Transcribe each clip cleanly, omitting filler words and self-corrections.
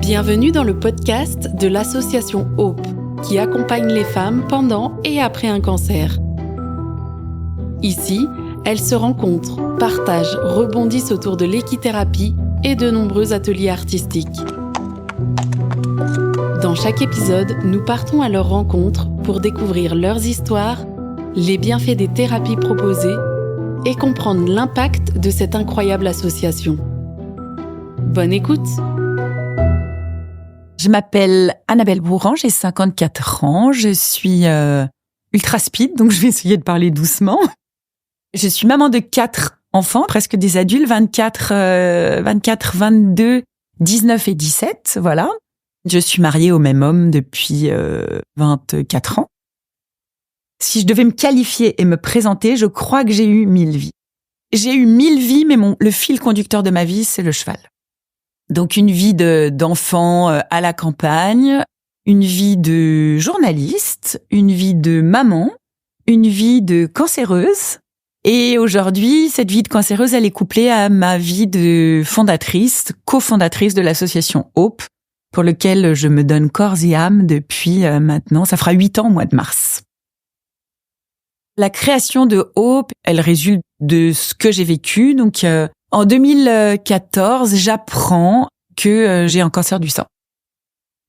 Bienvenue dans le podcast de l'association Hope, qui accompagne les femmes pendant et après un cancer. Ici, elles se rencontrent, partagent, rebondissent autour de l'équithérapie et de nombreux ateliers artistiques. Dans chaque épisode, nous partons à leur rencontre pour découvrir leurs histoires, les bienfaits des thérapies proposées et comprendre l'impact de cette incroyable association. Bonne écoute! Je m'appelle Annabelle Bourran, j'ai 54 ans, je suis ultra speed, donc je vais essayer de parler doucement. Je suis maman de 4 enfants, presque des adultes, 24, 22, 19 et 17, voilà. Je suis mariée au même homme depuis 24 ans. Si je devais me qualifier et me présenter, je crois que j'ai eu 1000 vies. J'ai eu 1000 vies, mais le fil conducteur de ma vie, c'est le cheval. Donc une vie d'enfant à la campagne, une vie de journaliste, une vie de maman, une vie de cancéreuse. Et aujourd'hui, cette vie de cancéreuse, elle est couplée à ma vie de fondatrice, cofondatrice de l'association Hope, pour lequel je me donne corps et âme depuis maintenant, ça fera 8 ans au mois de mars. La création de Hope, elle résulte de ce que j'ai vécu. Donc en 2014, j'apprends que j'ai un cancer du sein.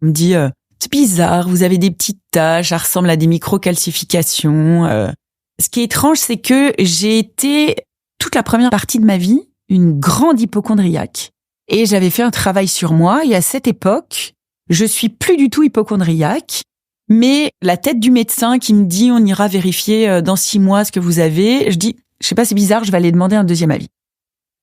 On me dit c'est bizarre, vous avez des petites taches, ça ressemble à des microcalcifications. Ce qui est étrange, c'est que j'ai été toute la première partie de ma vie une grande hypocondriaque. Et j'avais fait un travail sur moi. Et à cette époque, je suis plus du tout hypocondriaque. Mais la tête du médecin qui me dit on ira vérifier dans 6 mois ce que vous avez, je dis je sais pas, c'est bizarre, je vais aller demander un deuxième avis.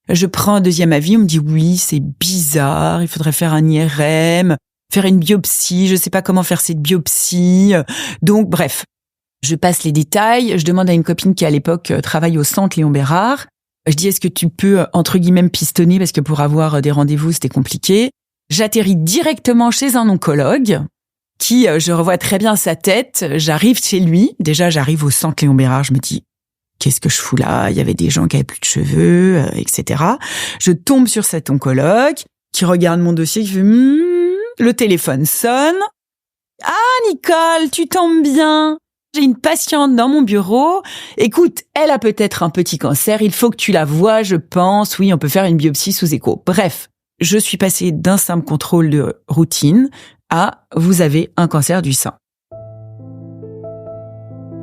Je prends un deuxième avis, on me dit oui, c'est bizarre, il faudrait faire un IRM, faire une biopsie, je sais pas comment faire cette biopsie. Donc bref, je passe les détails, je demande à une copine qui à l'époque travaille au centre Léon Bérard. Je dis est-ce que tu peux entre guillemets me pistonner parce que pour avoir des rendez-vous, c'était compliqué. J'atterris directement chez un oncologue qui, je revois très bien sa tête, j'arrive chez lui. Déjà, j'arrive au centre Léon Bérard, je me dis qu'est-ce que je fous là? Il y avait des gens qui avaient plus de cheveux, etc. Je tombe sur cet oncologue qui regarde mon dossier, qui fait le téléphone sonne. Ah Nicole, tu tombes bien. J'ai une patiente dans mon bureau. Écoute, elle a peut-être un petit cancer. Il faut que tu la vois, je pense. Oui, on peut faire une biopsie sous écho. Bref, je suis passée d'un simple contrôle de routine à vous avez un cancer du sein.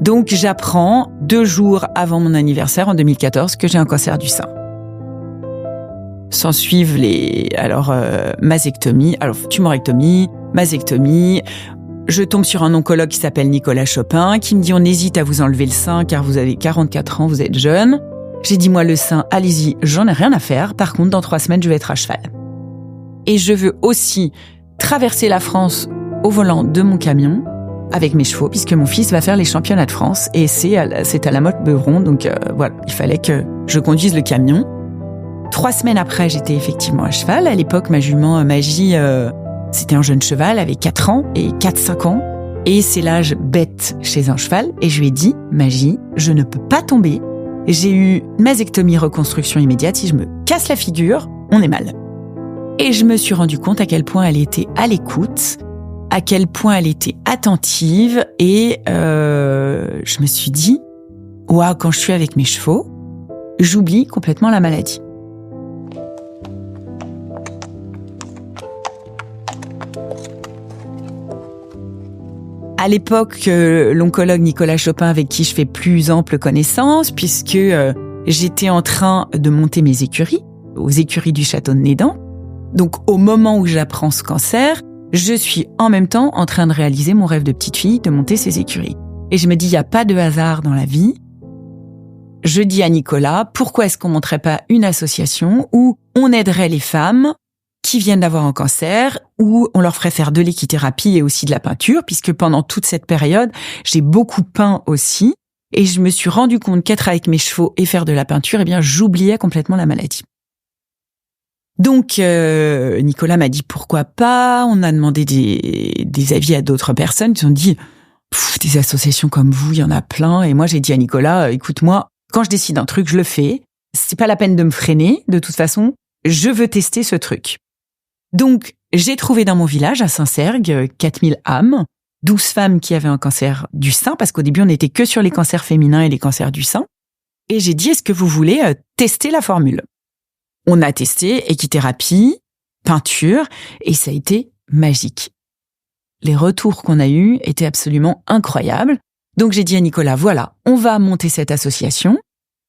Donc, j'apprends 2 jours avant mon anniversaire, en 2014, que j'ai un cancer du sein. S'en suivent mastectomie, tumorectomie, mastectomie. Je tombe sur un oncologue qui s'appelle Nicolas Chopin, qui me dit on hésite à vous enlever le sein car vous avez 44 ans, vous êtes jeune. J'ai dit moi le sein, allez-y, j'en ai rien à faire. Par contre, dans 3 semaines, je vais être à cheval. Et je veux aussi traverser la France au volant de mon camion avec mes chevaux, puisque mon fils va faire les championnats de France et c'est à la Motte-Beuvron, donc voilà, il fallait que je conduise le camion. 3 semaines après, j'étais effectivement à cheval. À l'époque, ma jument Magie, c'était un jeune cheval, avec 4 ans et 4-5 ans. Et c'est l'âge bête chez un cheval. Et je lui ai dit, Magie, je ne peux pas tomber. J'ai eu une mastectomie reconstruction immédiate. Si je me casse la figure, on est mal. Et je me suis rendu compte à quel point elle était à l'écoute, à quel point elle était attentive. Et je me suis dit, waouh, quand je suis avec mes chevaux, j'oublie complètement la maladie. À l'époque, l'oncologue Nicolas Chopin, avec qui je fais plus ample connaissance, puisque j'étais en train de monter mes écuries, aux écuries du château de Nédan. Donc, au moment où j'apprends ce cancer, je suis en même temps en train de réaliser mon rêve de petite fille, de monter ces écuries. Et je me dis, il n'y a pas de hasard dans la vie. Je dis à Nicolas, pourquoi est-ce qu'on ne monterait pas une association où on aiderait les femmes qui viennent d'avoir un cancer, où on leur ferait faire de l'équithérapie et aussi de la peinture, puisque pendant toute cette période, j'ai beaucoup peint aussi, et je me suis rendu compte qu'être avec mes chevaux et faire de la peinture, eh bien, j'oubliais complètement la maladie. Donc, Nicolas m'a dit pourquoi pas, on a demandé des avis à d'autres personnes, ils ont dit, des associations comme vous, il y en a plein, et moi j'ai dit à Nicolas, écoute, moi, quand je décide un truc, je le fais, c'est pas la peine de me freiner, de toute façon, je veux tester ce truc. Donc, j'ai trouvé dans mon village, à Saint-Sergue, 4000 âmes, 12 femmes qui avaient un cancer du sein, parce qu'au début, on n'était que sur les cancers féminins et les cancers du sein. Et j'ai dit, est-ce que vous voulez tester la formule? On a testé équithérapie, peinture, et ça a été magique. Les retours qu'on a eus étaient absolument incroyables. Donc j'ai dit à Nicolas, voilà, on va monter cette association.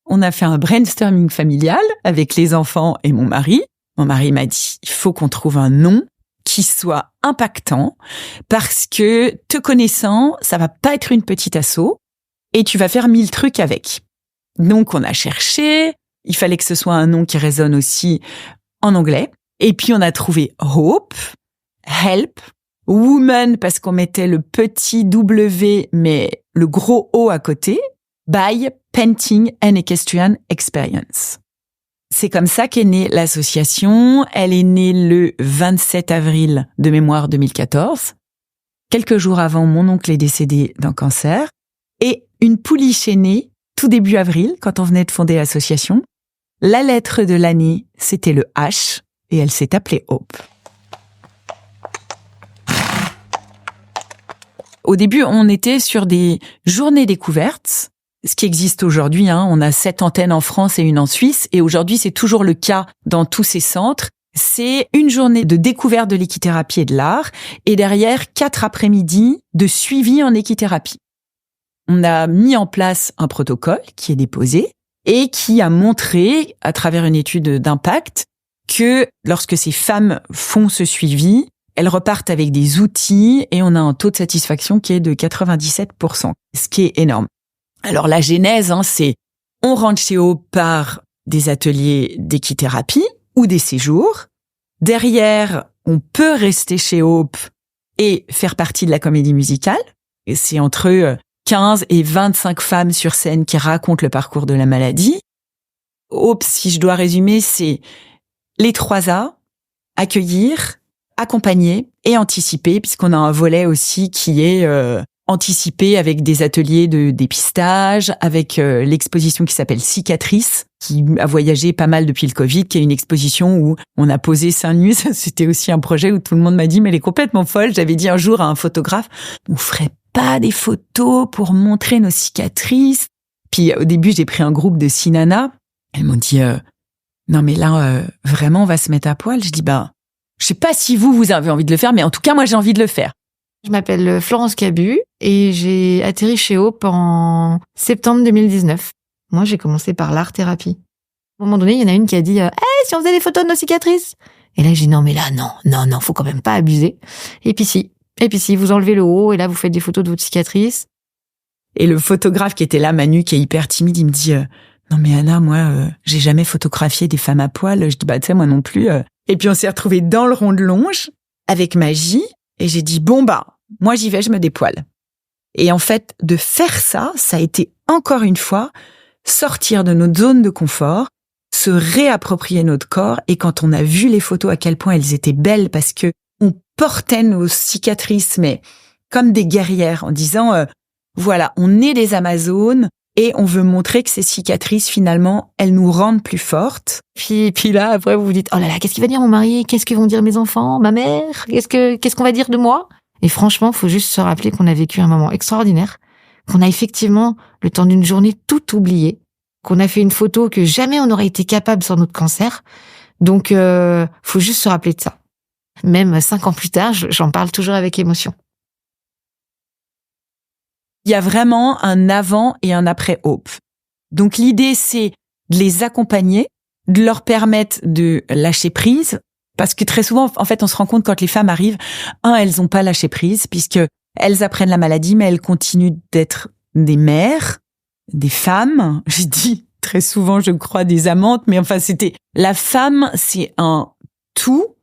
On a fait un brainstorming familial avec les enfants et mon mari. Mon mari m'a dit, il faut qu'on trouve un nom qui soit impactant parce que te connaissant, ça va pas être une petite asso et tu vas faire 1000 trucs avec. Donc on a cherché, il fallait que ce soit un nom qui résonne aussi en anglais. Et puis on a trouvé Hope, Help, Woman parce qu'on mettait le petit W mais le gros O à côté, by Painting and Equestrian Experience. C'est comme ça qu'est née l'association. Elle est née le 27 avril de mémoire 2014. Quelques jours avant, mon oncle est décédé d'un cancer. Et une pouliche est née tout début avril, quand on venait de fonder l'association. La lettre de l'année, c'était le H, et elle s'est appelée Hope. Au début, on était sur des journées découvertes, ce qui existe aujourd'hui. On a 7 antennes en France et une en Suisse. Et aujourd'hui, c'est toujours le cas dans tous ces centres. C'est une journée de découverte de l'équithérapie et de l'art. Et derrière, 4 après-midi de suivi en équithérapie. On a mis en place un protocole qui est déposé et qui a montré, à travers une étude d'impact, que lorsque ces femmes font ce suivi, elles repartent avec des outils et on a un taux de satisfaction qui est de 97%, ce qui est énorme. Alors la genèse, c'est on rentre chez Hope par des ateliers d'équithérapie ou des séjours. Derrière, on peut rester chez Hope et faire partie de la comédie musicale. Et c'est entre 15 et 25 femmes sur scène qui racontent le parcours de la maladie. Hope, si je dois résumer, c'est les 3 A, accueillir, accompagner et anticiper, puisqu'on a un volet aussi qui est anticipé avec des ateliers de dépistage, avec l'exposition qui s'appelle Cicatrices, qui a voyagé pas mal depuis le Covid, qui est une exposition où on a posé seins nus. C'était aussi un projet où tout le monde m'a dit, mais elle est complètement folle. J'avais dit un jour à un photographe, on ferait pas des photos pour montrer nos cicatrices. Puis au début, j'ai pris un groupe de 6 nanas. Elles m'ont dit, non mais là, vraiment, on va se mettre à poil. Je dis, je sais pas si vous avez envie de le faire, mais en tout cas, moi, j'ai envie de le faire. Je m'appelle Florence Cabu et j'ai atterri chez Hope en septembre 2019. Moi, j'ai commencé par l'art-thérapie. À un moment donné, il y en a une qui a dit si on faisait des photos de nos cicatrices. Et là, j'ai dit non, mais là, non, faut quand même pas abuser. Et puis si, vous enlevez le haut et là, vous faites des photos de votre cicatrice. Et le photographe qui était là, Manu, qui est hyper timide, il me dit non mais Anna, moi, j'ai jamais photographié des femmes à poil. Je dis tu sais, moi non plus. Et puis on s'est retrouvés dans le rond de Longe avec Magie et j'ai dit moi j'y vais, je me dépoile. Et en fait, de faire ça a été encore une fois sortir de notre zone de confort, se réapproprier notre corps. Et quand on a vu les photos, à quel point elles étaient belles, parce que on portait nos cicatrices, mais comme des guerrières, en disant voilà, on est des Amazones et on veut montrer que ces cicatrices, finalement, elles nous rendent plus fortes. Puis là, après, vous vous dites, oh là là, qu'est-ce qu'il va dire mon mari? Qu'est-ce que vont dire mes enfants? Ma mère? Qu'est-ce qu'on va dire de moi? Et franchement, faut juste se rappeler qu'on a vécu un moment extraordinaire, qu'on a effectivement, le temps d'une journée, tout oublié, qu'on a fait une photo que jamais on n'aurait été capable sans notre cancer. Donc, faut juste se rappeler de ça. Même 5 ans plus tard, j'en parle toujours avec émotion. Il y a vraiment un avant et un après Hope. Donc l'idée, c'est de les accompagner, de leur permettre de lâcher prise, parce que très souvent, en fait, on se rend compte quand les femmes arrivent, elles n'ont pas lâché prise, puisque elles apprennent la maladie, mais elles continuent d'être des mères, des femmes. J'ai dit très souvent, je crois, des amantes, mais enfin, la femme, c'est un tout,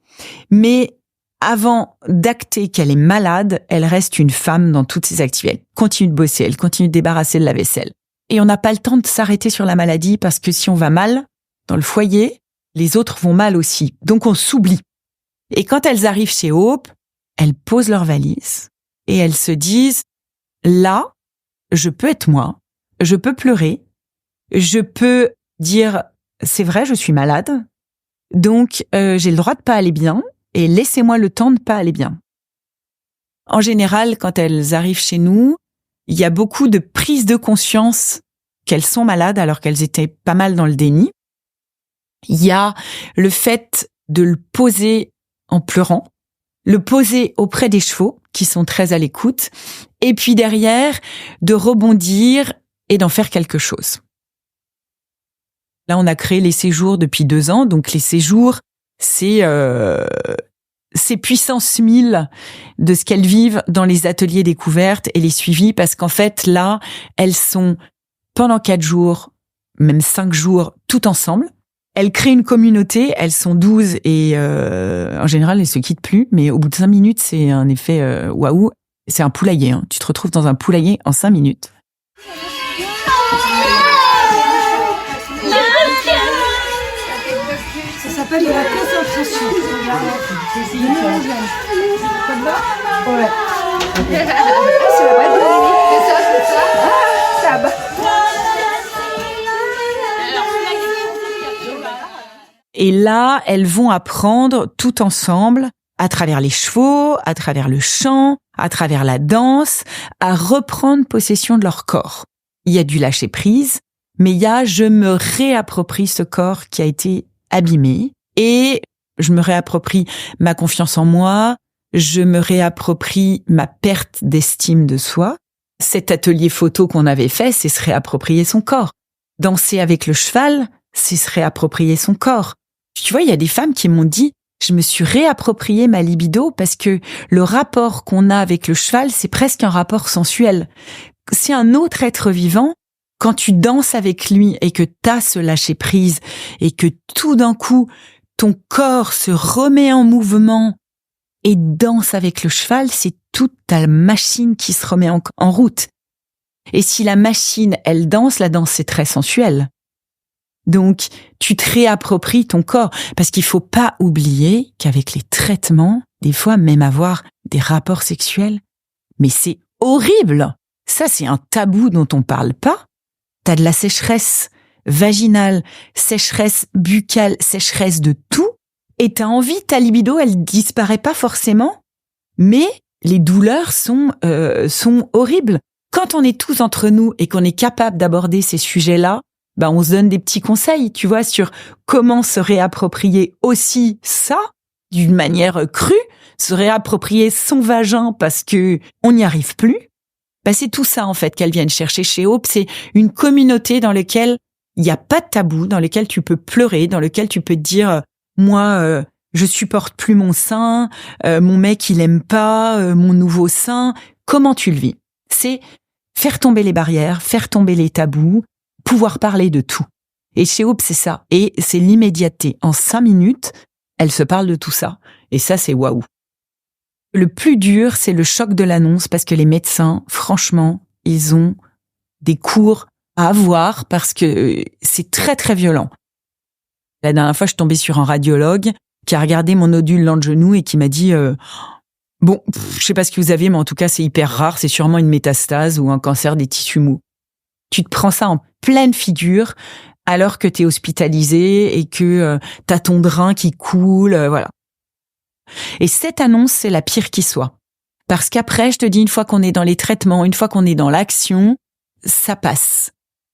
mais avant d'acter qu'elle est malade, elle reste une femme dans toutes ses activités. Elle continue de bosser, elle continue de débarrasser de la vaisselle. Et on n'a pas le temps de s'arrêter sur la maladie parce que si on va mal dans le foyer, les autres vont mal aussi. Donc on s'oublie. Et quand elles arrivent chez Hope, elles posent leur valise et elles se disent là, je peux être moi, je peux pleurer, je peux dire c'est vrai, je suis malade, donc j'ai le droit de pas aller bien. et laissez-moi le temps de pas aller bien. En général, quand elles arrivent chez nous, il y a beaucoup de prise de conscience qu'elles sont malades alors qu'elles étaient pas mal dans le déni. Il y a le fait de le poser en pleurant, le poser auprès des chevaux qui sont très à l'écoute, et puis derrière, de rebondir et d'en faire quelque chose. Là, on a créé les séjours depuis 2 ans, donc les séjours, c'est puissance 1000 de ce qu'elles vivent dans les ateliers découvertes et les suivis, parce qu'en fait, là, elles sont pendant 4 jours, même 5 jours, tout ensemble. Elles créent une communauté, elles sont 12 et en général, elles se quittent plus, mais au bout de 5 minutes, c'est un effet waouh. C'est un poulailler, hein. Tu te retrouves dans un poulailler en 5 minutes. Ça s'appelle de la concentration. Ouais. Et là, elles vont apprendre tout ensemble, à travers les chevaux, à travers le chant, à travers la danse, à reprendre possession de leur corps. Il y a du lâcher prise, mais il y a je me réapproprie ce corps qui a été abîmé et je me réapproprie ma confiance en moi, je me réapproprie ma perte d'estime de soi. Cet atelier photo qu'on avait fait, c'est se réapproprier son corps. Danser avec le cheval, c'est se réapproprier son corps. Tu vois, il y a des femmes qui m'ont dit je me suis réapproprié ma libido parce que le rapport qu'on a avec le cheval, c'est presque un rapport sensuel. C'est un autre être vivant. Quand tu danses avec lui et que t'as ce lâcher prise et que tout d'un coup, ton corps se remet en mouvement et danse avec le cheval, c'est toute ta machine qui se remet en route. Et si la machine, elle danse, la danse, c'est très sensuel. Donc, tu te réappropries ton corps. Parce qu'il faut pas oublier qu'avec les traitements, des fois, même avoir des rapports sexuels, mais c'est horrible. Ça, c'est un tabou dont on parle pas. T'as de la sécheresse vaginale, sécheresse buccale, sécheresse de tout. Et t'as envie, ta libido, elle disparaît pas forcément. Mais les douleurs sont horribles. Quand on est tous entre nous et qu'on est capable d'aborder ces sujets-là, on se donne des petits conseils, tu vois, sur comment se réapproprier aussi ça, d'une manière crue, se réapproprier son vagin parce que on n'y arrive plus. C'est tout ça, en fait, qu'elles viennent chercher chez Hope. C'est une communauté dans laquelle il n'y a pas de tabou, dans laquelle tu peux pleurer, dans laquelle tu peux te dire, moi, je supporte plus mon sein, mon mec, il aime pas, mon nouveau sein. Comment tu le vis? C'est faire tomber les barrières, faire tomber les tabous, pouvoir parler de tout. Et chez Hope, c'est ça. Et c'est l'immédiateté. En 5 minutes, elles se parlent de tout ça. Et ça, c'est waouh. Le plus dur, c'est le choc de l'annonce parce que les médecins, franchement, ils ont des cours à avoir parce que c'est très, très violent. La dernière fois, je suis tombée sur un radiologue qui a regardé mon nodule dans le genou et qui m'a dit je sais pas ce que vous avez, mais en tout cas, c'est hyper rare. C'est sûrement une métastase ou un cancer des tissus mous. Tu te prends ça en pleine figure alors que t'es hospitalisé et que t'as ton drain qui coule, voilà. Et cette annonce, c'est la pire qui soit. Parce qu'après, je te dis, une fois qu'on est dans les traitements, une fois qu'on est dans l'action, ça passe.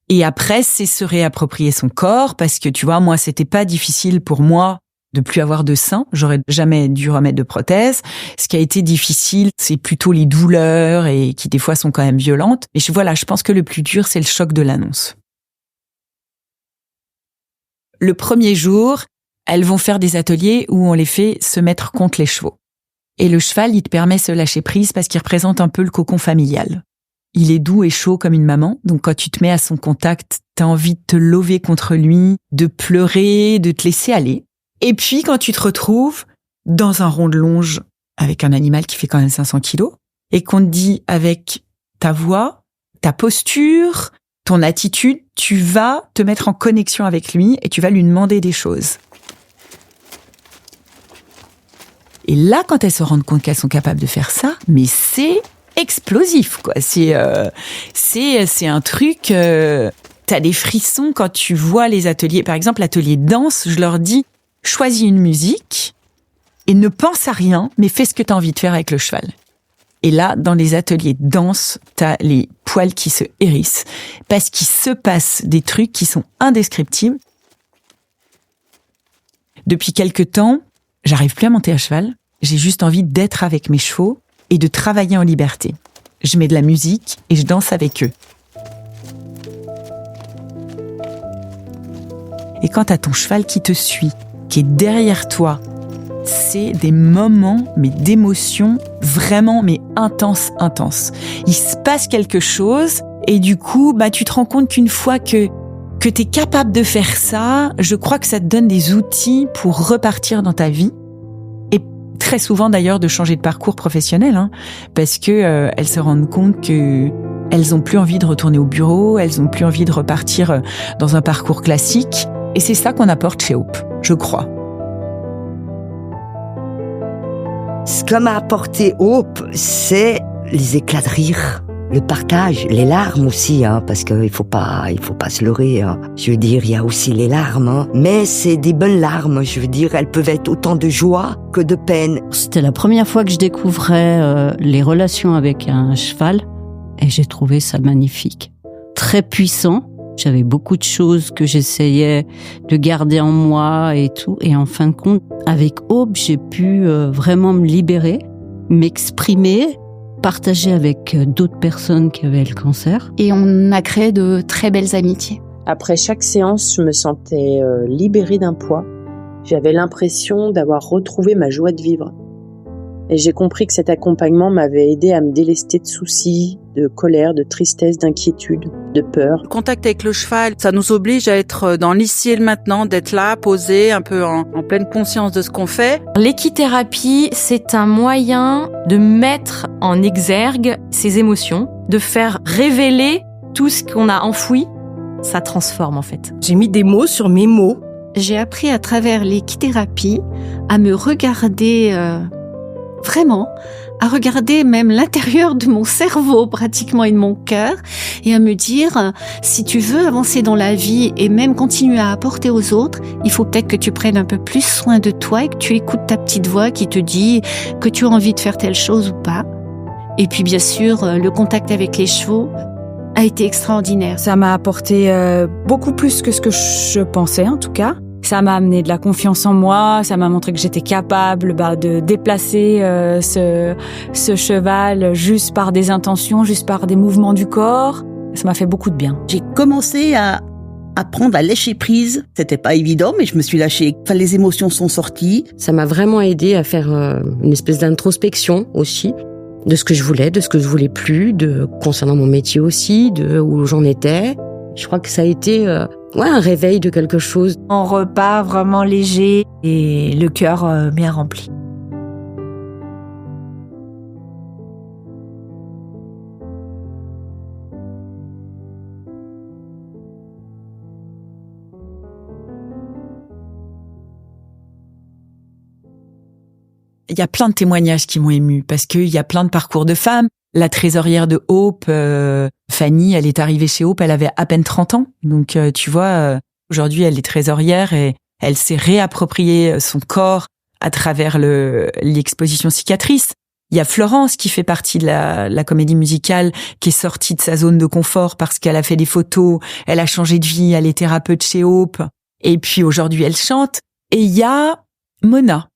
Et après, c'est se réapproprier son corps parce que, tu vois, moi, c'était pas difficile pour moi de plus avoir de sein. J'aurais jamais dû remettre de prothèse. Ce qui a été difficile, c'est plutôt les douleurs et qui, des fois, sont quand même violentes. Mais je pense que le plus dur, c'est le choc de l'annonce. Le premier jour, elles vont faire des ateliers où on les fait se mettre contre les chevaux. Et le cheval, il te permet de se lâcher prise parce qu'il représente un peu le cocon familial. Il est doux et chaud comme une maman, donc quand tu te mets à son contact, t'as envie de te lever contre lui, de pleurer, de te laisser aller. Et puis quand tu te retrouves dans un rond de longe avec un animal qui fait quand même 500 kilos, et qu'on te dit avec ta voix, ta posture, ton attitude, tu vas te mettre en connexion avec lui et tu vas lui demander des choses. Et là, quand elles se rendent compte qu'elles sont capables de faire ça, mais c'est explosif, quoi. C'est un truc. T'as des frissons quand tu vois les ateliers. Par exemple, l'atelier danse, je leur dis choisis une musique et ne pense à rien, mais fais ce que tu as envie de faire avec le cheval. Et là, dans les ateliers de danse, t'as les poils qui se hérissent parce qu'il se passe des trucs qui sont indescriptibles. Depuis quelque temps, j'arrive plus à monter à cheval. J'ai juste envie d'être avec mes chevaux et de travailler en liberté. Je mets de la musique et je danse avec eux. Et quand t'as ton cheval qui te suit, qui est derrière toi, c'est des moments, mais d'émotion vraiment, mais intenses. Il se passe quelque chose et du coup, tu te rends compte qu'une fois que t'es capable de faire ça, je crois que ça te donne des outils pour repartir dans ta vie. Et très souvent d'ailleurs de changer de parcours professionnel, parce que elles se rendent compte que elles ont plus envie de retourner au bureau, elles ont plus envie de repartir dans un parcours classique. Et c'est ça qu'on apporte chez Hope, je crois. Ce que m'a apporté Hope, c'est les éclats de rire, le partage, les larmes aussi, parce qu'il faut pas se leurrer. Je veux dire, il y a aussi les larmes, mais c'est des bonnes larmes. Je veux dire, elles peuvent être autant de joie que de peine. C'était la première fois que je découvrais les relations avec un cheval, et j'ai trouvé ça magnifique, très puissant. J'avais beaucoup de choses que j'essayais de garder en moi et tout. Et en fin de compte, avec Hope, j'ai pu vraiment me libérer, m'exprimer, partager avec d'autres personnes qui avaient le cancer. Et on a créé de très belles amitiés. Après chaque séance, je me sentais libérée d'un poids. J'avais l'impression d'avoir retrouvé ma joie de vivre. Et j'ai compris que cet accompagnement m'avait aidé à me délester de soucis, de colère, de tristesse, d'inquiétude, de peur. Le contact avec le cheval, ça nous oblige à être dans l'ici et le maintenant, d'être là, posé, un peu en pleine conscience de ce qu'on fait. L'équithérapie, c'est un moyen de mettre en exergue ses émotions, de faire révéler tout ce qu'on a enfoui. Ça transforme en fait. J'ai mis des mots sur mes mots. J'ai appris à travers l'équithérapie à me regarder vraiment, à regarder même l'intérieur de mon cerveau pratiquement et de mon cœur et à me dire, si tu veux avancer dans la vie et même continuer à apporter aux autres, il faut peut-être que tu prennes un peu plus soin de toi et que tu écoutes ta petite voix qui te dit que tu as envie de faire telle chose ou pas. Et puis bien sûr, le contact avec les chevaux a été extraordinaire. Ça m'a apporté beaucoup plus que ce que je pensais en tout cas. Ça m'a amené de la confiance en moi, ça m'a montré que j'étais capable de déplacer ce cheval juste par des intentions, juste par des mouvements du corps. Ça m'a fait beaucoup de bien. J'ai commencé à apprendre à lâcher prise. C'était pas évident, mais je me suis lâchée. Enfin, les émotions sont sorties. Ça m'a vraiment aidé à faire une espèce d'introspection aussi, de ce que je voulais, de ce que je voulais plus, concernant mon métier aussi, de où j'en étais. Je crois que ça a été un réveil de quelque chose. On repart vraiment léger et le cœur bien rempli. Il y a plein de témoignages qui m'ont émue parce qu'il y a plein de parcours de femmes. La trésorière de Hope, Fanny, elle est arrivée chez Hope, elle avait à peine 30 ans. Donc, tu vois, aujourd'hui, elle est trésorière et elle s'est réappropriée son corps à travers l'exposition cicatrice. Il y a Florence qui fait partie de la comédie musicale, qui est sortie de sa zone de confort parce qu'elle a fait des photos, elle a changé de vie, elle est thérapeute chez Hope. Et puis aujourd'hui, elle chante. Et il y a Mona.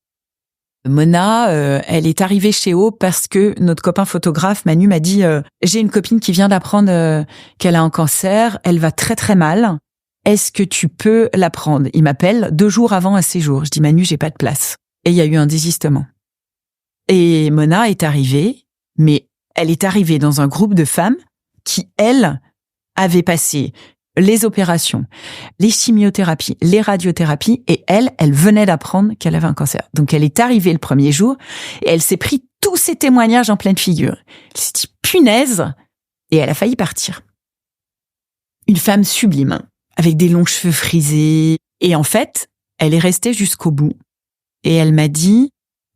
Mona, elle est arrivée chez Hope parce que notre copain photographe Manu m'a dit j'ai une copine qui vient d'apprendre qu'elle a un cancer, elle va très très mal. Est-ce que tu peux la prendre? Il m'appelle 2 jours avant un séjour. Je dis Manu, j'ai pas de place. Et il y a eu un désistement. Et Mona est arrivée, mais elle est arrivée dans un groupe de femmes qui, elles, avaient passé les opérations, les chimiothérapies, les radiothérapies, et elle venait d'apprendre qu'elle avait un cancer. Donc elle est arrivée le premier jour, et elle s'est pris tous ces témoignages en pleine figure. Elle s'est dit, punaise, et elle a failli partir. Une femme sublime, avec des longs cheveux frisés, et en fait, elle est restée jusqu'au bout. Et elle m'a dit,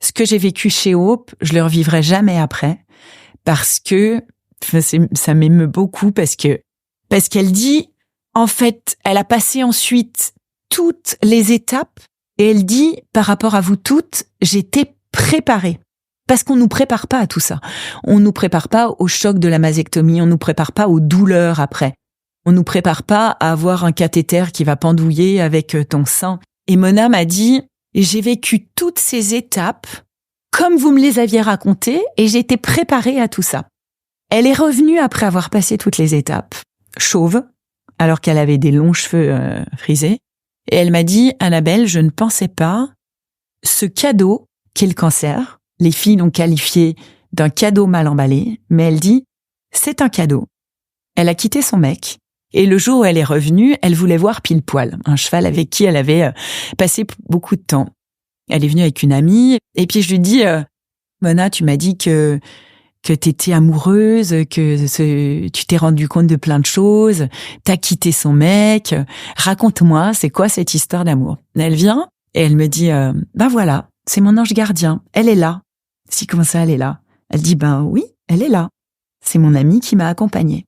ce que j'ai vécu chez Hope, je le revivrai jamais après, parce que, ça m'émeut beaucoup, parce qu'elle dit, en fait, elle a passé ensuite toutes les étapes Et elle dit, par rapport à vous toutes, j'étais préparée. Parce qu'on nous prépare pas à tout ça. On nous prépare pas au choc de la mastectomie, on nous prépare pas aux douleurs après. On nous prépare pas à avoir un cathéter qui va pendouiller avec ton sein. Et Mona m'a dit, j'ai vécu toutes ces étapes comme vous me les aviez racontées et j'étais préparée à tout ça. Elle est revenue après avoir passé toutes les étapes, chauve, alors qu'elle avait des longs cheveux frisés. Et elle m'a dit, Annabelle, je ne pensais pas ce cadeau qu'est le cancer. Les filles l'ont qualifié d'un cadeau mal emballé, mais elle dit, c'est un cadeau. Elle a quitté son mec. Et le jour où elle est revenue, elle voulait voir Pile Poil, un cheval avec qui elle avait passé beaucoup de temps. Elle est venue avec une amie, et puis je lui dis, Mona, tu m'as dit que t'étais amoureuse, que tu t'es rendu compte de plein de choses, t'as quitté son mec, raconte-moi, c'est quoi cette histoire d'amour? Elle vient, et elle me dit, ben voilà, c'est mon ange gardien, elle est là. Si, comment ça, elle est là? Elle dit, ben oui, elle est là. C'est mon amie qui m'a accompagnée.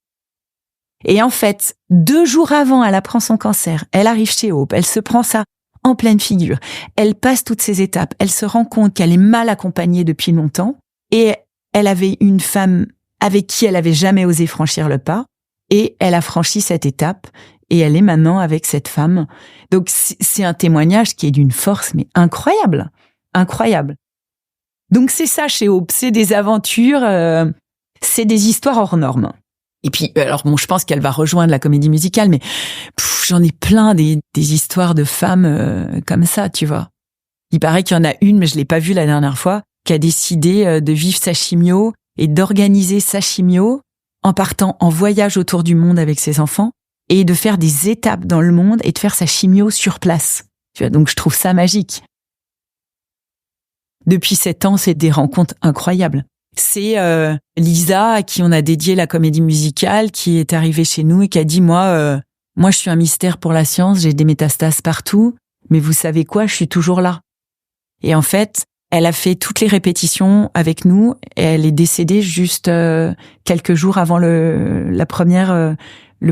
Et en fait, 2 jours avant, elle apprend son cancer. Elle arrive chez Hope. Elle se prend ça en pleine figure. Elle passe toutes ces étapes. Elle se rend compte qu'elle est mal accompagnée depuis longtemps. Et elle avait une femme avec qui elle avait jamais osé franchir le pas. Et elle a franchi cette étape. Et elle est maintenant avec cette femme. Donc, c'est un témoignage qui est d'une force, mais incroyable. Incroyable. Donc, c'est ça chez Hope. C'est des aventures, c'est des histoires hors normes. Et puis, alors bon, je pense qu'elle va rejoindre la comédie musicale, mais j'en ai plein des histoires de femmes comme ça, tu vois. Il paraît qu'il y en a une, mais je l'ai pas vue la dernière fois, qui a décidé de vivre sa chimio et d'organiser sa chimio en partant en voyage autour du monde avec ses enfants et de faire des étapes dans le monde et de faire sa chimio sur place. Tu vois, donc je trouve ça magique. Depuis 7 ans, c'est des rencontres incroyables. C'est Lisa, à qui on a dédié la comédie musicale, qui est arrivée chez nous et qui a dit, moi, je suis un mystère pour la science, j'ai des métastases partout, mais vous savez quoi, je suis toujours là. Et en fait, elle a fait toutes les répétitions avec nous et elle est décédée juste quelques jours avant le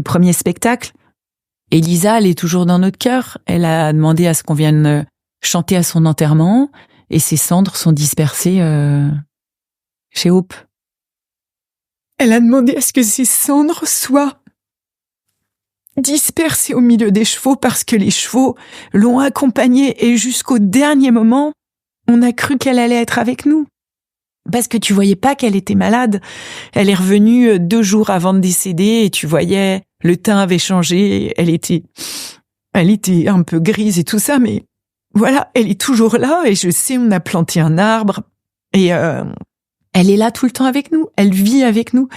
premier spectacle. Et Lisa, elle est toujours dans notre cœur. Elle a demandé à ce qu'on vienne chanter à son enterrement et ses cendres sont dispersées chez Hope. Elle a demandé à ce que ses cendres soient dispersées au milieu des chevaux parce que les chevaux l'ont accompagnée et jusqu'au dernier moment, on a cru qu'elle allait être avec nous. Parce que tu voyais pas qu'elle était malade. Elle est revenue 2 jours avant de décéder et tu voyais, le teint avait changé, elle était un peu grise et tout ça, mais voilà, elle est toujours là et je sais, on a planté un arbre et elle est là tout le temps avec nous, elle vit avec nous.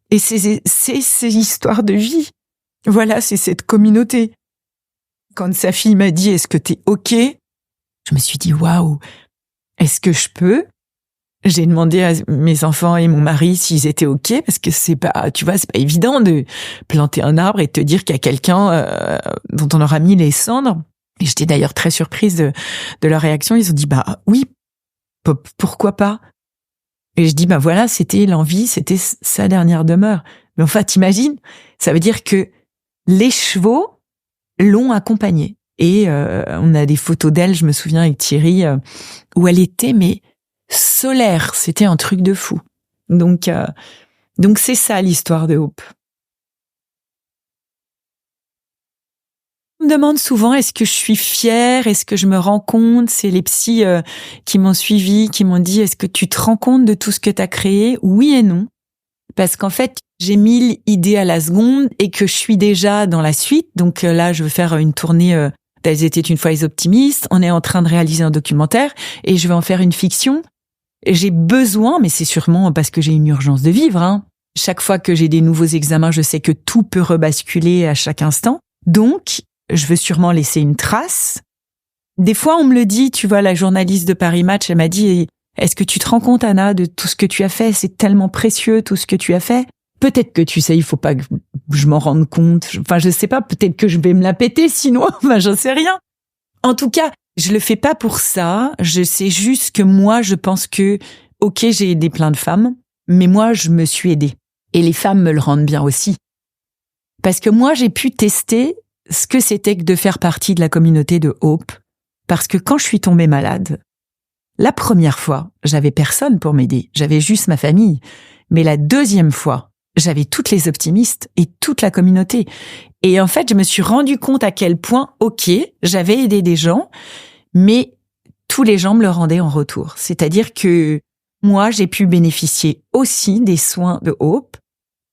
Et c'est ces histoires de vie. Voilà, c'est cette communauté. Quand sa fille m'a dit, est-ce que t'es OK? Je me suis dit, waouh, est-ce que je peux? J'ai demandé à mes enfants et mon mari s'ils étaient OK, parce que c'est pas, tu vois, c'est pas évident de planter un arbre et de te dire qu'il y a quelqu'un dont on aura mis les cendres. Et j'étais d'ailleurs très surprise de leur réaction. Ils ont dit, bah oui, pourquoi pas? Et je dis, bah voilà, c'était l'envie, c'était sa dernière demeure. Mais enfin, t'imagines, ça veut dire que les chevaux l'ont accompagnée. Et on a des photos d'elle, je me souviens avec Thierry, où elle était, mais solaire, c'était un truc de fou. Donc c'est ça l'histoire de Hope. On me demande souvent, est-ce que je suis fière, est-ce que je me rends compte? C'est les psys qui m'ont suivi, qui m'ont dit, est-ce que tu te rends compte de tout ce que tu as créé? Oui et non. Parce qu'en fait, j'ai 1000 idées à la seconde et que je suis déjà dans la suite. Donc là, je veux faire une tournée d'Elles étaient une fois les optimistes. On est en train de réaliser un documentaire et je vais en faire une fiction. J'ai besoin, mais c'est sûrement parce que j'ai une urgence de vivre, hein. Chaque fois que j'ai des nouveaux examens, je sais que tout peut rebasculer à chaque instant. Donc, je veux sûrement laisser une trace. Des fois, on me le dit, tu vois, la journaliste de Paris Match, elle m'a dit, est-ce que tu te rends compte, Anna, de tout ce que tu as fait? C'est tellement précieux, tout ce que tu as fait. Peut-être que tu sais, il faut pas que je m'en rende compte. Enfin, je sais pas, peut-être que je vais me la péter sinon, enfin, j'en sais rien. En tout cas, je le fais pas pour ça. Je sais juste que moi, je pense que, ok, j'ai aidé plein de femmes, mais moi, je me suis aidée. Et les femmes me le rendent bien aussi. Parce que moi, j'ai pu tester ce que c'était que de faire partie de la communauté de Hope. parce que quand je suis tombée malade, la première fois, j'avais personne pour m'aider. J'avais juste ma famille. Mais la deuxième fois, j'avais toutes les optimistes et toute la communauté. Et en fait, je me suis rendu compte à quel point, ok, j'avais aidé des gens, mais tous les gens me le rendaient en retour. C'est-à-dire que moi, j'ai pu bénéficier aussi des soins de Hope.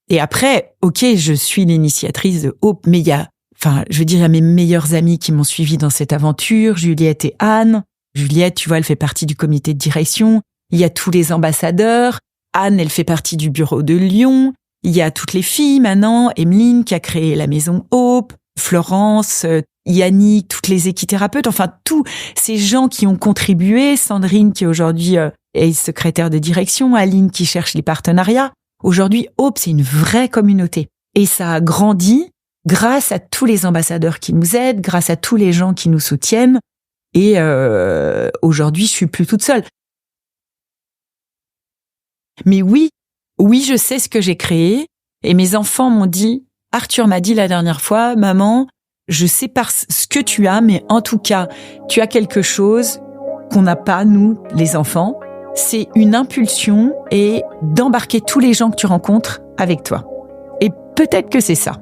Et après, ok, je suis l'initiatrice de Hope, mais il y a mes meilleures amies qui m'ont suivie dans cette aventure, Juliette et Anne. Juliette, tu vois, elle fait partie du comité de direction. Il y a tous les ambassadeurs. Anne, elle fait partie du bureau de Lyon. Il y a toutes les filles maintenant. Emeline qui a créé la maison Hope. Florence, Yannick, toutes les équithérapeutes. Enfin, tous ces gens qui ont contribué. Sandrine qui aujourd'hui est secrétaire de direction. Aline qui cherche les partenariats. Aujourd'hui, Hope, c'est une vraie communauté. Et ça a grandi grâce à tous les ambassadeurs qui nous aident, grâce à tous les gens qui nous soutiennent. Et aujourd'hui, je suis plus toute seule. Mais oui, je sais ce que j'ai créé. Et mes enfants m'ont dit, Arthur m'a dit la dernière fois, maman, je sais pas ce que tu as, mais en tout cas, tu as quelque chose qu'on n'a pas, nous, les enfants. C'est une impulsion et d'embarquer tous les gens que tu rencontres avec toi. Et peut-être que c'est ça.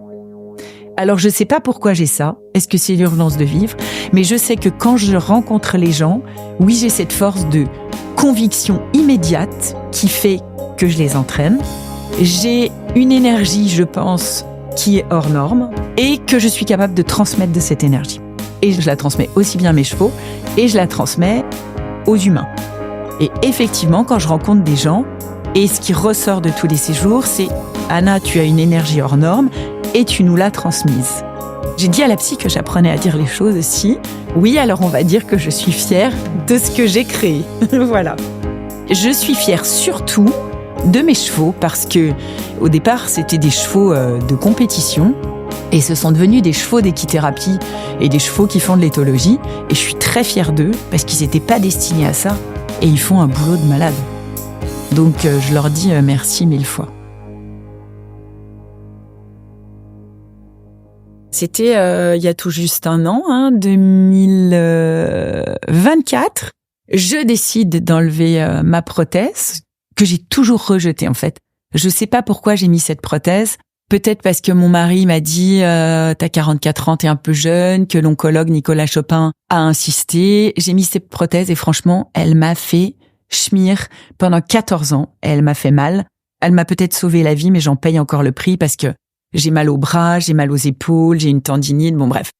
Alors, je sais pas pourquoi j'ai ça. Est-ce que c'est l'urgence de vivre? Mais je sais que quand je rencontre les gens, oui, j'ai cette force de conviction immédiate qui fait que je les entraîne. J'ai une énergie, je pense, qui est hors norme et que je suis capable de transmettre de cette énergie. Et je la transmets aussi bien à mes chevaux et je la transmets aux humains. Et effectivement, quand je rencontre des gens, et ce qui ressort de tous les séjours, c'est « Anna, tu as une énergie hors norme et tu nous l'as transmise ». J'ai dit à la psy que j'apprenais à dire les choses aussi. Oui, alors on va dire que je suis fière de ce que j'ai créé. Voilà. Je suis fière surtout de mes chevaux parce que au départ, c'était des chevaux de compétition et ce sont devenus des chevaux d'équithérapie et des chevaux qui font de l'éthologie. Et je suis très fière d'eux parce qu'ils n'étaient pas destinés à ça et ils font un boulot de malade. Donc je leur dis merci 1000 fois. C'était il y a tout juste un an, 2024. Je décide d'enlever ma prothèse que j'ai toujours rejetée en fait. Je sais pas pourquoi j'ai mis cette prothèse. Peut-être parce que mon mari m'a dit t'as 44 ans, t'es un peu jeune, que l'oncologue Nicolas Chopin a insisté. J'ai mis cette prothèse et franchement, elle m'a fait schmir pendant 14 ans. Elle m'a fait mal. Elle m'a peut-être sauvé la vie, mais j'en paye encore le prix parce que j'ai mal aux bras, j'ai mal aux épaules, j'ai une tendinite, bon bref.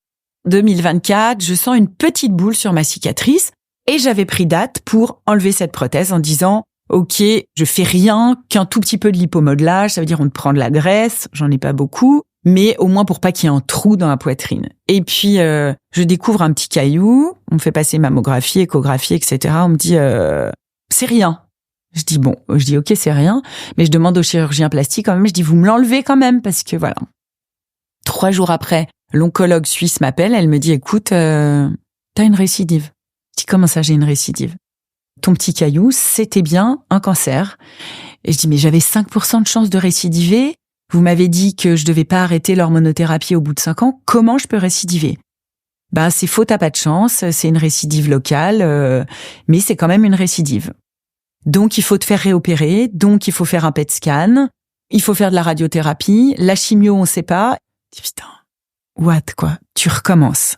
2024, je sens une petite boule sur ma cicatrice et j'avais pris date pour enlever cette prothèse en disant ok, je fais rien qu'un tout petit peu de lipomodelage, ça veut dire on te prend de la graisse, j'en ai pas beaucoup, mais au moins pour pas qu'il y ait un trou dans la poitrine. Et puis je découvre un petit caillou, on me fait passer mammographie, échographie, etc. On me dit c'est rien. Je dis ok, c'est rien, mais je demande au chirurgien plastique quand même, je dis vous me l'enlevez quand même parce que voilà. 3 jours après, l'oncologue suisse m'appelle, elle me dit écoute, t'as une récidive. Je dis comment ça j'ai une récidive? Ton petit caillou, c'était bien un cancer. Et je dis mais j'avais 5% de chance de récidiver. Vous m'avez dit que je devais pas arrêter l'hormonothérapie au bout de 5 ans. Comment je peux récidiver? Bah c'est faux, t'as pas de chance, c'est une récidive locale, mais c'est quand même une récidive. Donc, il faut te faire réopérer. Donc, il faut faire un PET scan. Il faut faire de la radiothérapie. La chimio, on sait pas. Je dis, putain, what, quoi? Tu recommences.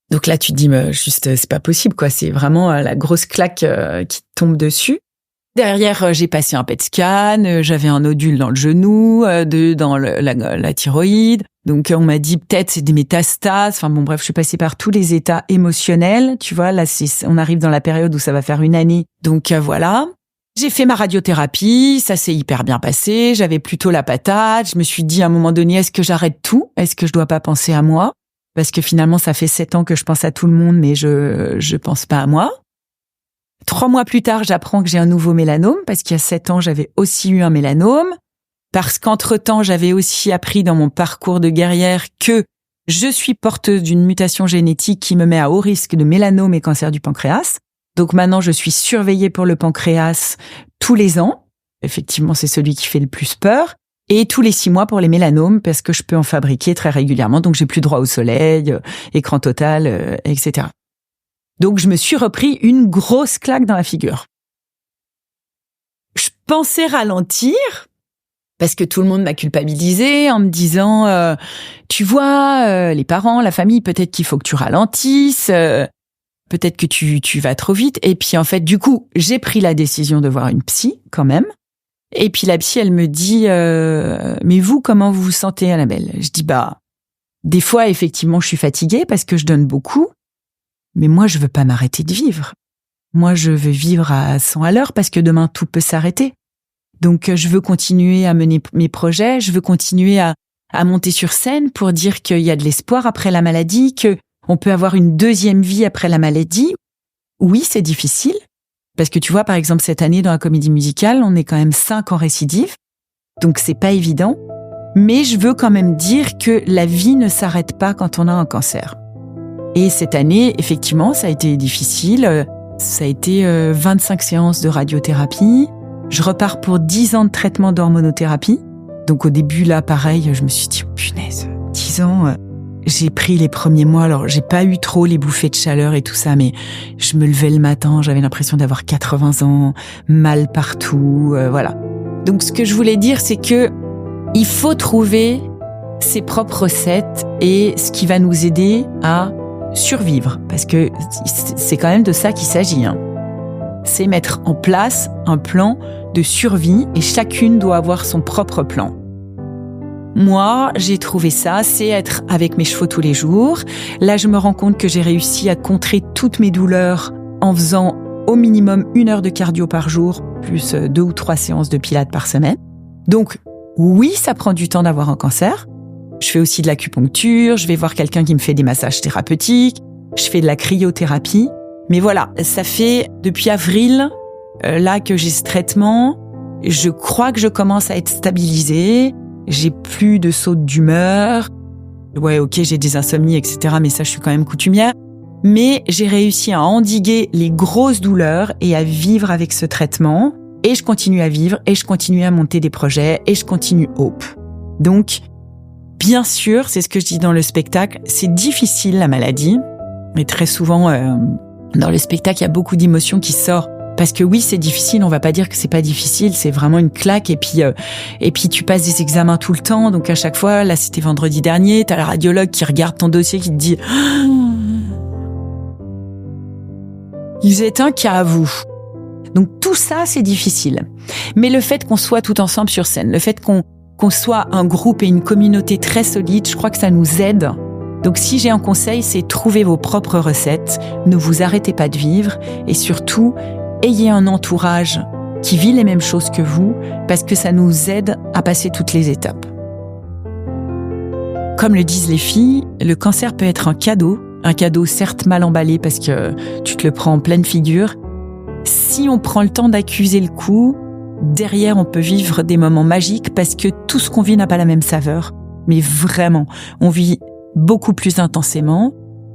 Donc là, tu te dis, mais juste, c'est pas possible, quoi. C'est vraiment la grosse claque qui te tombe dessus. Derrière, j'ai passé un PET scan. J'avais un nodule dans le genou, dans la thyroïde. Donc, on m'a dit, peut-être, c'est des métastases. Enfin, bon, bref, je suis passée par tous les états émotionnels. Tu vois, là, on arrive dans la période où ça va faire 1 année. Donc, voilà. J'ai fait ma radiothérapie, ça s'est hyper bien passé, j'avais plutôt la patate, je me suis dit à un moment donné, est-ce que j'arrête tout? Est-ce que je dois pas penser à moi? Parce que finalement, ça fait 7 ans que je pense à tout le monde, mais je pense pas à moi. 3 mois plus tard, j'apprends que j'ai un nouveau mélanome, parce qu'il y a 7 ans, j'avais aussi eu un mélanome, parce qu'entre-temps, j'avais aussi appris dans mon parcours de guerrière que je suis porteuse d'une mutation génétique qui me met à haut risque de mélanome et cancer du pancréas. Donc maintenant, je suis surveillée pour le pancréas tous les ans. Effectivement, c'est celui qui fait le plus peur. Et tous les 6 mois pour les mélanomes, parce que je peux en fabriquer très régulièrement. Donc, j'ai plus droit au soleil, écran total, etc. Donc, je me suis repris une grosse claque dans la figure. Je pensais ralentir parce que tout le monde m'a culpabilisée en me disant tu vois, les parents, la famille, peut-être qu'il faut que tu ralentisses, peut-être que tu vas trop vite. Et puis en fait, du coup, j'ai pris la décision de voir une psy quand même. Et puis la psy, elle me dit mais vous, comment vous vous sentez, Annabelle? Je dis des fois, effectivement, je suis fatiguée parce que je donne beaucoup, mais moi, je veux pas m'arrêter de vivre. Moi, je veux vivre à 100 à l'heure parce que demain, tout peut s'arrêter. Donc, je veux continuer à mener mes projets, je veux continuer à monter sur scène pour dire qu'il y a de l'espoir après la maladie, qu'on peut avoir une deuxième vie après la maladie. Oui, c'est difficile, parce que tu vois, par exemple, cette année, dans la comédie musicale, on est quand même 5 en récidive, donc c'est pas évident. Mais je veux quand même dire que la vie ne s'arrête pas quand on a un cancer. Et cette année, effectivement, ça a été difficile. Ça a été 25 séances de radiothérapie. Je repars pour 10 ans de traitement d'hormonothérapie. Donc au début, là, pareil, je me suis dit, punaise, 10 ans. J'ai pris les premiers mois, alors j'ai pas eu trop les bouffées de chaleur et tout ça, mais je me levais le matin, j'avais l'impression d'avoir 80 ans, mal partout, voilà. Donc ce que je voulais dire, c'est que il faut trouver ses propres recettes et ce qui va nous aider à survivre, parce que c'est quand même de ça qu'il s'agit, hein. C'est mettre en place un plan de survie et chacune doit avoir son propre plan. Moi, j'ai trouvé ça, c'est être avec mes chevaux tous les jours. Là, je me rends compte que j'ai réussi à contrer toutes mes douleurs en faisant au minimum 1 heure de cardio par jour, plus 2 ou 3 séances de pilates par semaine. Donc, oui, ça prend du temps d'avoir un cancer. Je fais aussi de l'acupuncture, je vais voir quelqu'un qui me fait des massages thérapeutiques, je fais de la cryothérapie. Mais voilà, ça fait depuis avril, là que j'ai ce traitement, je crois que je commence à être stabilisée. J'ai plus de sautes d'humeur. Ouais, ok, j'ai des insomnies, etc. Mais ça, je suis quand même coutumière. Mais j'ai réussi à endiguer les grosses douleurs et à vivre avec ce traitement. Et je continue à vivre, et je continue à monter des projets, et je continue Hope. Donc, bien sûr, c'est ce que je dis dans le spectacle, c'est difficile la maladie. Mais très souvent, dans le spectacle, il y a beaucoup d'émotions qui sortent. Parce que oui, c'est difficile, on va pas dire que c'est pas difficile, c'est vraiment une claque. Et puis tu passes des examens tout le temps, donc à chaque fois, là c'était vendredi dernier, t'as la radiologue qui regarde ton dossier, qui te dit « Vous êtes un cas à vous ». Donc tout ça, c'est difficile. Mais le fait qu'on soit tout ensemble sur scène, le fait qu'on soit un groupe et une communauté très solide, je crois que ça nous aide. Donc si j'ai un conseil, c'est trouver vos propres recettes, ne vous arrêtez pas de vivre et surtout, ayez un entourage qui vit les mêmes choses que vous, parce que ça nous aide à passer toutes les étapes. Comme le disent les filles, le cancer peut être un cadeau certes mal emballé parce que tu te le prends en pleine figure. Si on prend le temps d'accuser le coup, derrière on peut vivre des moments magiques parce que tout ce qu'on vit n'a pas la même saveur. Mais vraiment, on vit beaucoup plus intensément.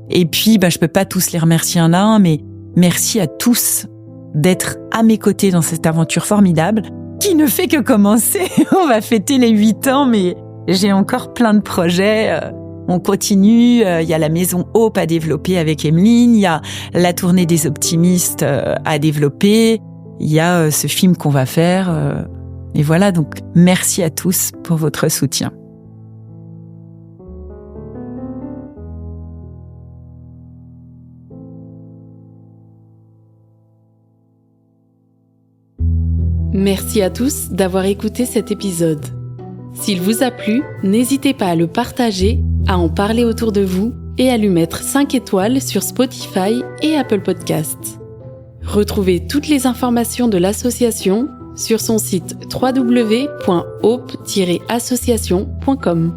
Et puis, je peux pas tous les remercier un à un, mais merci à tous d'être à mes côtés dans cette aventure formidable qui ne fait que commencer. On va fêter les 8 ans, mais j'ai encore plein de projets. On continue. Il y a la maison Hope à développer avec Emeline. Il y a la tournée des optimistes à développer. Il y a ce film qu'on va faire. Et voilà, donc merci à tous pour votre soutien. Merci à tous d'avoir écouté cet épisode. S'il vous a plu, n'hésitez pas à le partager, à en parler autour de vous et à lui mettre 5 étoiles sur Spotify et Apple Podcasts. Retrouvez toutes les informations de l'association sur son site www.hope-association.com.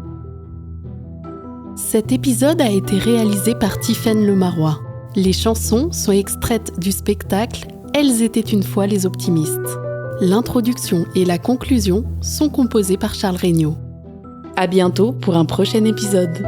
Cet épisode a été réalisé par Tiffaine Lemarois. Les chansons sont extraites du spectacle « Elles étaient une fois les optimistes ». L'introduction et la conclusion sont composées par Charles Regnault. À bientôt pour un prochain épisode.